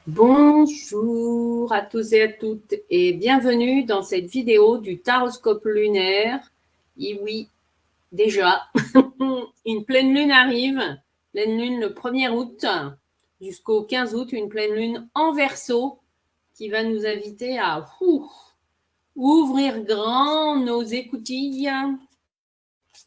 Bonjour à tous et à toutes et bienvenue dans cette vidéo du taroscope lunaire. Et oui, déjà, une pleine lune arrive, pleine lune le 1er août jusqu'au 15 août, une pleine lune en Verseau qui va nous inviter à ouvrir grand nos écoutilles,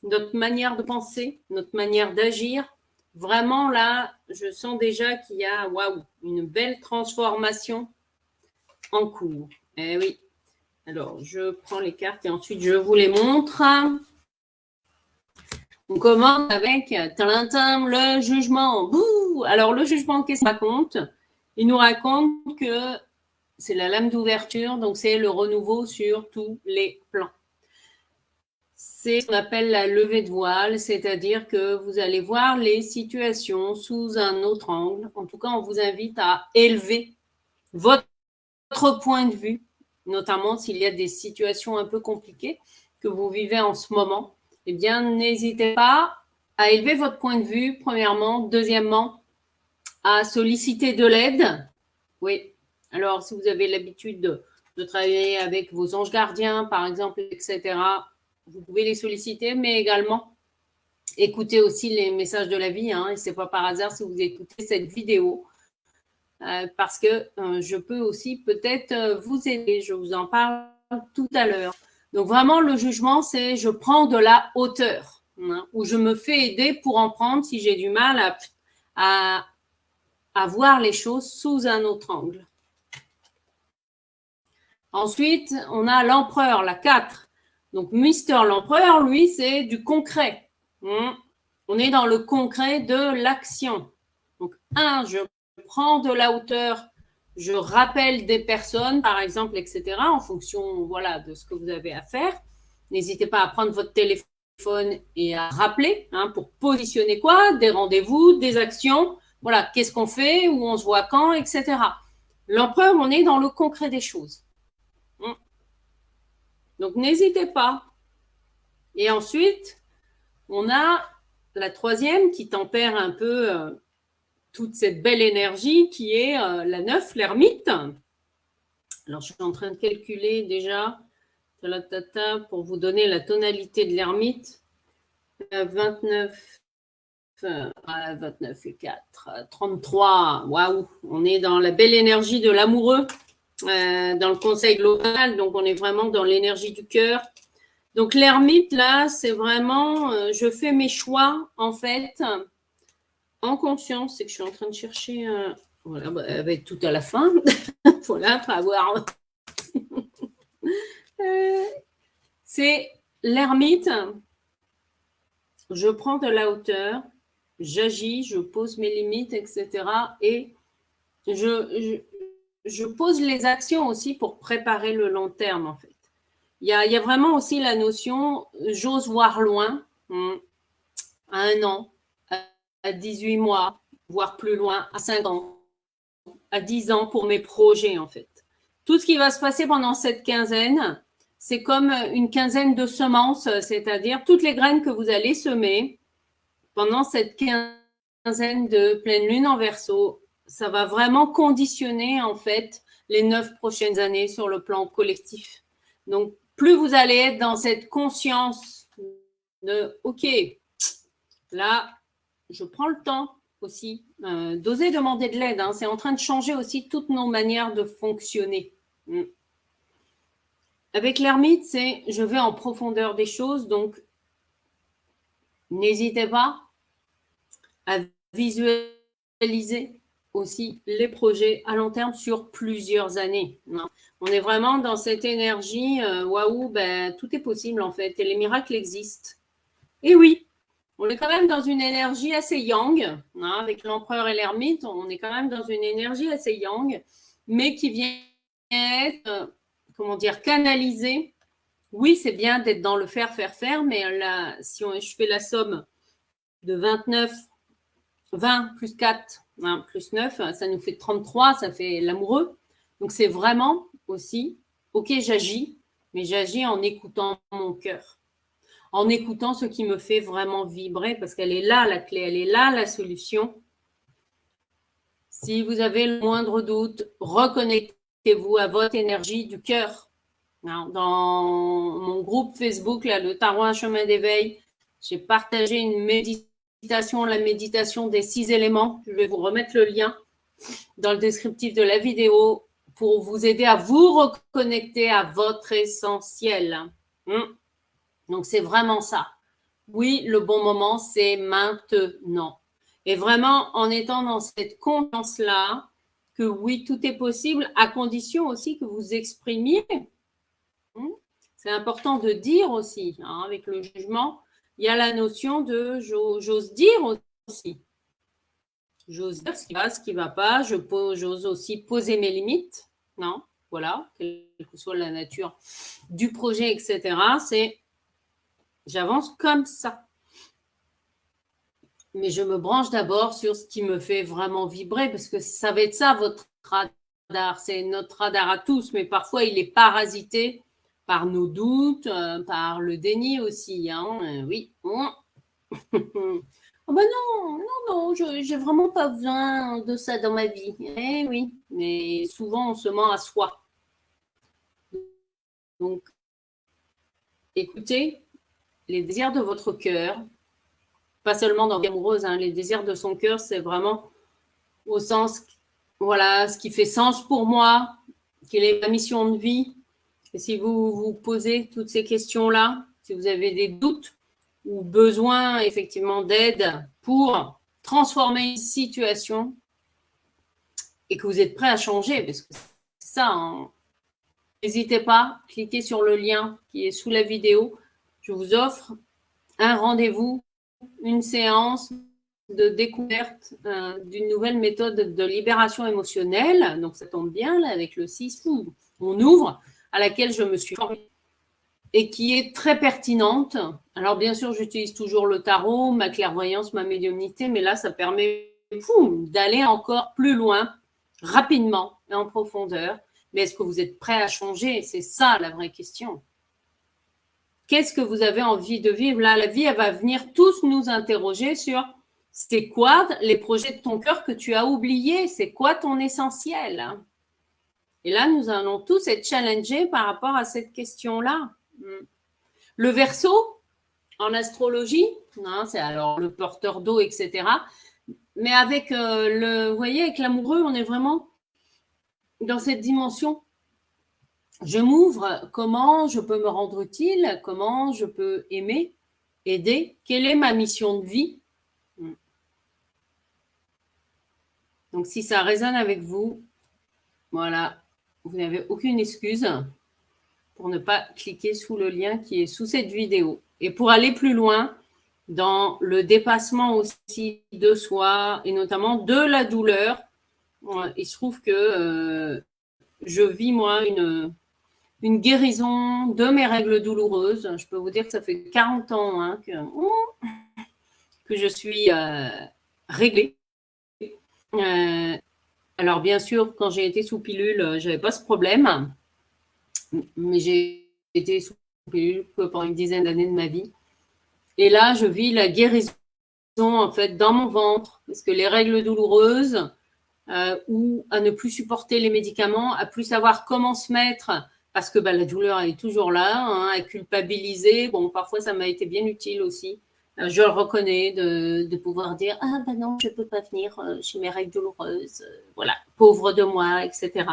notre manière de penser, notre manière d'agir. Vraiment, là, je sens déjà qu'il y a une belle transformation en cours. Eh oui. Alors, je prends les cartes et ensuite, je vous les montre. On commence avec le jugement. Bouh. Alors, le jugement, qu'est-ce qu'il raconte? Il nous raconte que c'est la lame d'ouverture, donc c'est le renouveau sur tous les plans. C'est ce qu'on appelle la levée de voile, c'est-à-dire que vous allez voir les situations sous un autre angle. En tout cas, on vous invite à élever votre point de vue, notamment s'il y a des situations un peu compliquées que vous vivez en ce moment. Eh bien, n'hésitez pas à élever votre point de vue, premièrement. Deuxièmement, à solliciter de l'aide. Oui, alors si vous avez l'habitude de travailler avec vos anges gardiens, par exemple, etc., vous pouvez les solliciter, mais également écouter aussi les messages de la vie. Et ce n'est pas par hasard si vous écoutez cette vidéo, parce que je peux aussi peut-être vous aider. Je vous en parle tout à l'heure. Donc vraiment, le jugement, c'est je prends de la hauteur, ou je me fais aider pour en prendre si j'ai du mal à voir les choses sous un autre angle. Ensuite, on a l'empereur, la 4. Donc, Mister l'empereur, lui, c'est du concret. On est dans le concret de l'action. Donc, 1, je prends de la hauteur, je rappelle des personnes, par exemple, etc., en fonction de ce que vous avez à faire. N'hésitez pas à prendre votre téléphone et à rappeler pour positionner quoi? Des rendez-vous, des actions. Voilà, qu'est-ce qu'on fait, où on se voit quand, etc. L'empereur, on est dans le concret des choses. Donc, n'hésitez pas. Et ensuite, on a la 3e qui tempère un peu toute cette belle énergie qui est la 9, l'ermite. Alors, je suis en train de calculer déjà pour vous donner la tonalité de l'ermite. 29 et 4, 33. Waouh, on est dans la belle énergie de l'amoureux, dans le conseil global. Donc, on est vraiment dans l'énergie du cœur. Donc, l'ermite, là, c'est vraiment, je fais mes choix, en fait, en conscience. C'est que je suis en train de chercher, elle va être tout à la fin. Voilà, pas avoir. C'est l'ermite. Je prends de la hauteur, j'agis, je pose mes limites, etc. Et je pose les actions aussi pour préparer le long terme, en fait. Il y a vraiment aussi la notion, j'ose voir loin, à 1 an, à 18 mois, voire plus loin, à 5 ans, à 10 ans pour mes projets, en fait. Tout ce qui va se passer pendant cette quinzaine, c'est comme une quinzaine de semences, c'est-à-dire toutes les graines que vous allez semer pendant cette quinzaine de pleine lune en Verseau. Ça va vraiment conditionner, en fait, les 9 prochaines années sur le plan collectif. Donc, plus vous allez être dans cette conscience de « Ok, là, je prends le temps aussi d'oser demander de l'aide. » C'est en train de changer aussi toutes nos manières de fonctionner. Avec l'ermite, c'est je vais en profondeur des choses. Donc, n'hésitez pas à visualiser aussi les projets à long terme sur plusieurs années. On est vraiment dans cette énergie, tout est possible en fait, et les miracles existent. Et oui, on est quand même dans une énergie assez yang, avec l'empereur et l'ermite, on est quand même dans une énergie assez yang, mais qui vient être, canalisée. Oui, c'est bien d'être dans le faire, mais là, si je fais la somme de 29, 20 plus 4, plus 9, ça nous fait 33, ça fait l'amoureux. Donc, c'est vraiment aussi, ok, j'agis, mais j'agis en écoutant mon cœur, en écoutant ce qui me fait vraiment vibrer, parce qu'elle est là la clé, elle est là la solution. Si vous avez le moindre doute, reconnectez-vous à votre énergie du cœur. Dans mon groupe Facebook, là, le tarot un chemin d'éveil, j'ai partagé une méditation, la méditation des 6 éléments. Je vais vous remettre le lien dans le descriptif de la vidéo pour vous aider à vous reconnecter à votre essentiel. Donc, c'est vraiment ça. Oui, le bon moment, c'est maintenant. Et vraiment, en étant dans cette confiance-là, que oui, tout est possible, à condition aussi que vous exprimiez. C'est important de dire aussi, avec le jugement, il y a la notion de j'ose dire aussi. J'ose dire ce qui va pas, j'ose aussi poser mes limites, non, voilà, quelle que soit la nature du projet, etc. C'est, j'avance comme ça. Mais je me branche d'abord sur ce qui me fait vraiment vibrer, parce que ça va être ça, votre radar. C'est notre radar à tous, mais parfois il est parasité par nos doutes, par le déni aussi. Oui. Oh ben non, j'ai vraiment pas besoin de ça dans ma vie. Eh oui, mais souvent on se ment à soi. Donc, écoutez les désirs de votre cœur, pas seulement dans la vie amoureuse, les désirs de son cœur, c'est vraiment au sens, voilà, ce qui fait sens pour moi, quelle est ma mission de vie. Et si vous vous posez toutes ces questions-là, si vous avez des doutes ou besoin effectivement d'aide pour transformer une situation et que vous êtes prêt à changer, parce que c'est ça, n'hésitez pas, cliquez sur le lien qui est sous la vidéo. Je vous offre un rendez-vous, une séance de découverte d'une nouvelle méthode de libération émotionnelle. Donc, ça tombe bien, là, avec le 6, on ouvre, à laquelle je me suis formée et qui est très pertinente. Alors, bien sûr, j'utilise toujours le tarot, ma clairvoyance, ma médiumnité, mais là, ça permet d'aller encore plus loin, rapidement et en profondeur. Mais est-ce que vous êtes prêt à changer? C'est ça, la vraie question. Qu'est-ce que vous avez envie de vivre? Là, la vie, elle va venir tous nous interroger sur c'est quoi les projets de ton cœur que tu as oubliés? C'est quoi ton essentiel? Et là, nous allons tous être challengés par rapport à cette question-là. Le Verseau, en astrologie, c'est alors le porteur d'eau, etc. Mais avec vous voyez, avec l'amoureux, on est vraiment dans cette dimension. Je m'ouvre, comment je peux me rendre utile, comment je peux aimer, aider, quelle est ma mission de vie? Donc, si ça résonne avec vous, voilà, vous n'avez aucune excuse pour ne pas cliquer sous le lien qui est sous cette vidéo. Et pour aller plus loin dans le dépassement aussi de soi et notamment de la douleur, il se trouve que je vis, moi, une guérison de mes règles douloureuses. Je peux vous dire que ça fait 40 ans que je suis réglée. Alors, bien sûr, quand j'ai été sous pilule, je n'avais pas ce problème, mais j'ai été sous pilule que pendant une dizaine d'années de ma vie. Et là, je vis la guérison, en fait, dans mon ventre, parce que les règles douloureuses, ou à ne plus supporter les médicaments, à plus savoir comment se mettre, parce que la douleur elle est toujours là, à culpabiliser. Bon, parfois, ça m'a été bien utile aussi. Je le reconnais, de pouvoir dire « Ah, non, je ne peux pas venir chez mes règles douloureuses. Voilà, pauvre de moi, etc. »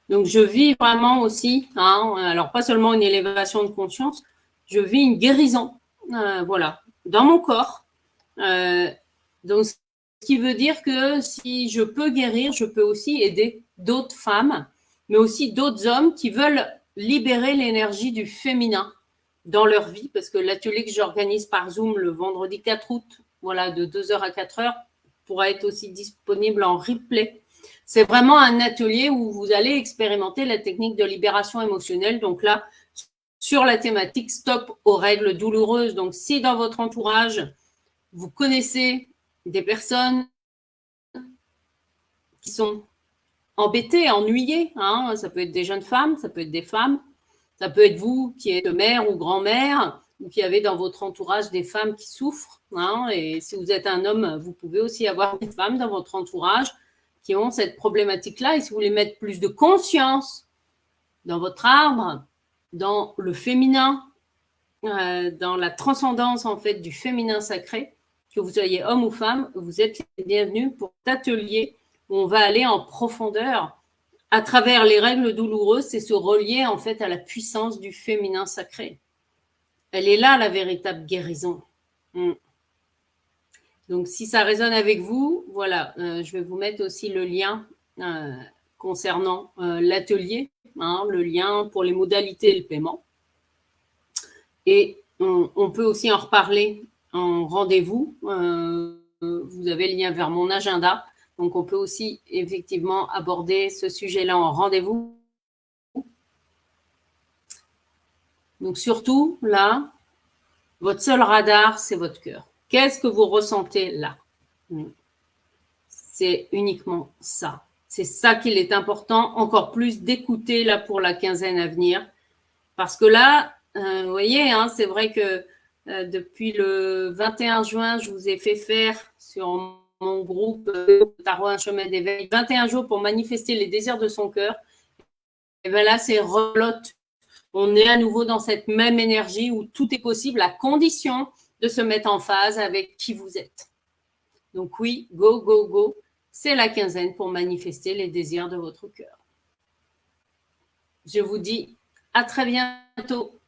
Donc, je vis vraiment aussi, alors pas seulement une élévation de conscience, je vis une guérison, voilà, dans mon corps. Donc, ce qui veut dire que si je peux guérir, je peux aussi aider d'autres femmes, mais aussi d'autres hommes qui veulent libérer l'énergie du féminin dans leur vie, parce que l'atelier que j'organise par Zoom le vendredi 4 août, voilà, de 2h à 4h, pourra être aussi disponible en replay. C'est vraiment un atelier où vous allez expérimenter la technique de libération émotionnelle. Donc là, sur la thématique stop aux règles douloureuses. Donc, si dans votre entourage, vous connaissez des personnes qui sont embêtées, ennuyées, ça peut être des jeunes femmes, ça peut être des femmes, Ça peut être vous qui êtes mère ou grand-mère ou qui avez dans votre entourage des femmes qui souffrent. Hein, et si vous êtes un homme, vous pouvez aussi avoir des femmes dans votre entourage qui ont cette problématique-là. Et si vous voulez mettre plus de conscience dans votre arbre, dans le féminin, dans la transcendance en fait du féminin sacré, que vous soyez homme ou femme, vous êtes les bienvenus pour cet atelier où on va aller en profondeur à travers les règles douloureuses, c'est se relier en fait à la puissance du féminin sacré. Elle est là la véritable guérison. Donc si ça résonne avec vous, voilà, je vais vous mettre aussi le lien concernant l'atelier, hein, le lien pour les modalités et le paiement. Et on peut aussi en reparler en rendez-vous. Vous avez le lien vers mon agenda. Donc, on peut aussi effectivement aborder ce sujet-là en rendez-vous. Donc, surtout, là, votre seul radar, c'est votre cœur. Qu'est-ce que vous ressentez là? C'est uniquement ça. C'est ça qu'il est important, encore plus d'écouter là pour la quinzaine à venir. Parce que là, vous voyez, hein, c'est vrai que depuis le 21 juin, je vous ai fait faire sur mon groupe Tarot Un chemin d'éveil 21 jours pour manifester les désirs de son cœur. Et bien là, c'est relote. On est à nouveau dans cette même énergie où tout est possible à condition de se mettre en phase avec qui vous êtes. Donc oui, go, go, go. C'est la quinzaine pour manifester les désirs de votre cœur. Je vous dis à très bientôt.